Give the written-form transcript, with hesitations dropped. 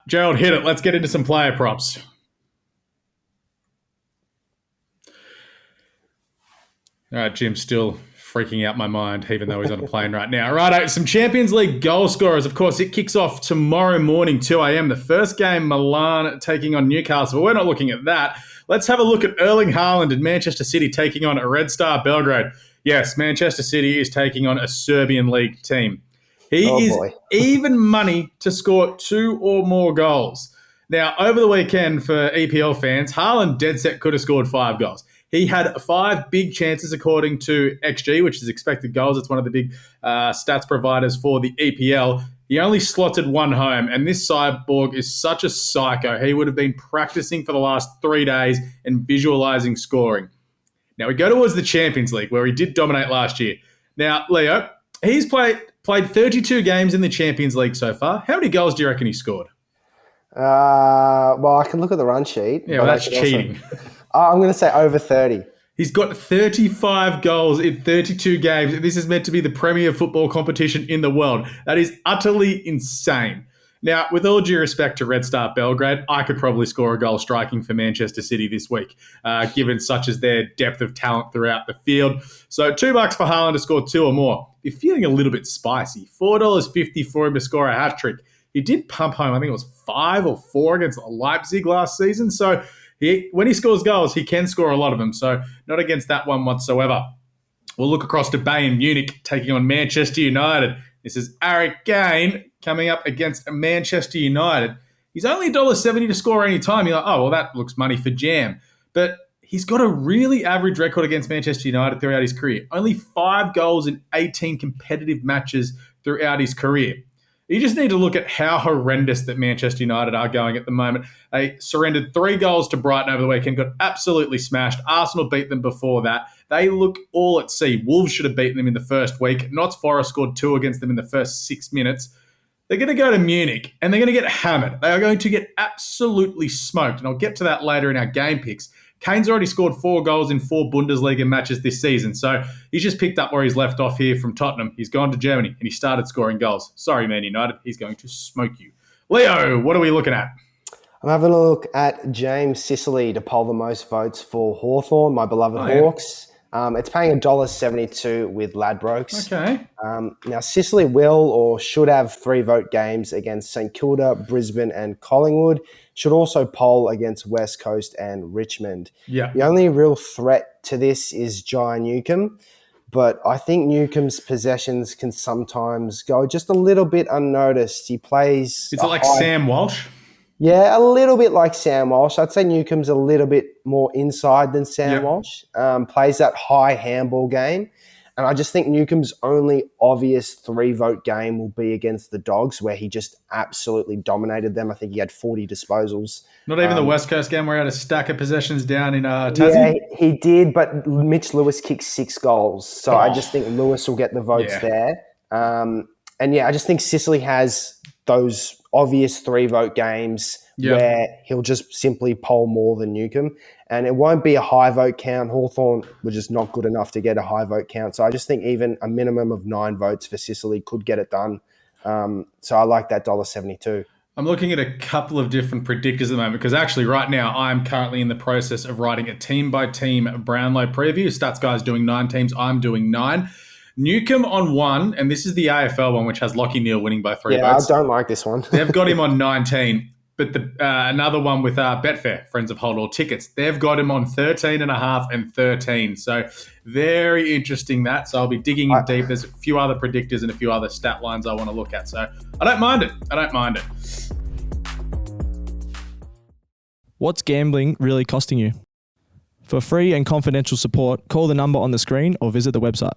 Gerald, hit it. Let's get into some player props. All right, Jim's still freaking out my mind, even though he's on a plane right now. Righto, some Champions League goal scorers. Of course, it kicks off tomorrow morning, 2 a.m. The first game, Milan taking on Newcastle. But we're not looking at that. Let's have a look at Erling Haaland and Manchester City taking on a Red Star Belgrade. Yes, Manchester City is taking on a Serbian league team. He is even money to score 2 or more goals. Now, over the weekend for EPL fans, Haaland dead set could have scored 5 goals. He had 5 big chances according to XG, which is expected goals. It's one of the big stats providers for the EPL. He only slotted 1 home, and this cyborg is such a psycho. He would have been practicing for the last 3 days and visualizing scoring. Now, we go towards the Champions League, where he did dominate last year. Now, Leo, he's played 32 games in the Champions League so far. How many goals do you reckon he scored? Well, I can look at the run sheet. Yeah, well, that's cheating. I'm going to say over 30. He's got 35 goals in 32 games. This is meant to be the premier football competition in the world. That is utterly insane. Now, with all due respect to Red Star Belgrade, I could probably score a goal striking for Manchester City this week, given such as their depth of talent throughout the field. So $2 for Haaland to score 2 or more. You're feeling a little bit spicy. $4.50 for him to score a hat-trick. He did pump home, I think it was 5 or 4 against Leipzig last season. So when he scores goals, he can score a lot of them. So not against that one whatsoever. We'll look across to Bayern Munich taking on Manchester United. This is Eric Kane coming up against Manchester United. He's only $1.70 to score any time. You're like, oh, well, that looks money for jam. But he's got a really average record against Manchester United throughout his career. Only 5 goals in 18 competitive matches throughout his career. You just need to look at how horrendous that Manchester United are going at the moment. They surrendered 3 goals to Brighton over the weekend, got absolutely smashed. Arsenal beat them before that. They look all at sea. Wolves should have beaten them in the first week. Notts Forest scored 2 against them in the first 6 minutes. They're going to go to Munich, and they're going to get hammered. They are going to get absolutely smoked, and I'll get to that later in our game picks. Kane's already scored 4 goals in 4 Bundesliga matches this season, so he's just picked up where he's left off here from Tottenham. He's gone to Germany, and he started scoring goals. Sorry, Man United, he's going to smoke you. Leo, what are we looking at? I'm having a look at James Sicily to poll the most votes for Hawthorn, my beloved Hawks. It's paying $1.72 with Ladbrokes. Okay. Now, Sicily will or should have 3 vote games against St Kilda, Brisbane and Collingwood. Should also poll against West Coast and Richmond. Yeah. The only real threat to this is Jai Newcombe, but I think Newcombe's possessions can sometimes go just a little bit unnoticed. He plays... Is it like Sam Walsh? Yeah, a little bit like Sam Walsh. I'd say Newcombe's a little bit more inside than Sam Walsh. Plays that high handball game. And I just think Newcombe's only obvious 3-vote game will be against the Dogs, where he just absolutely dominated them. I think he had 40 disposals. Not even the West Coast game where he had a stack of possessions down in Tassie? Yeah, he did, but Mitch Lewis kicked 6 goals. So I just think Lewis will get the votes there. I just think Sicily has those obvious 3-vote games where he'll just simply poll more than Newcombe. And it won't be a high vote count. Hawthorn were just not good enough to get a high vote count. So I just think even a minimum of 9 votes for Sicily could get it done. So I like that $1.72. I'm looking at a couple of different predictors at the moment because actually right now I'm currently in the process of writing a team-by-team Brownlow preview. Stats Guy's doing 9 teams. I'm doing 9. Newcombe on 1, and this is the AFL one, which has Lachie Neale winning by 3 votes. I don't like this one. They've got him on 19. But another one with Betfair, friends of Hold All Tickets, they've got him on 13.5 and 13. So very interesting that. So I'll be digging in deep. There's a few other predictors and a few other stat lines I want to look at. So I don't mind it. What's gambling really costing you? For free and confidential support, call the number on the screen or visit the website.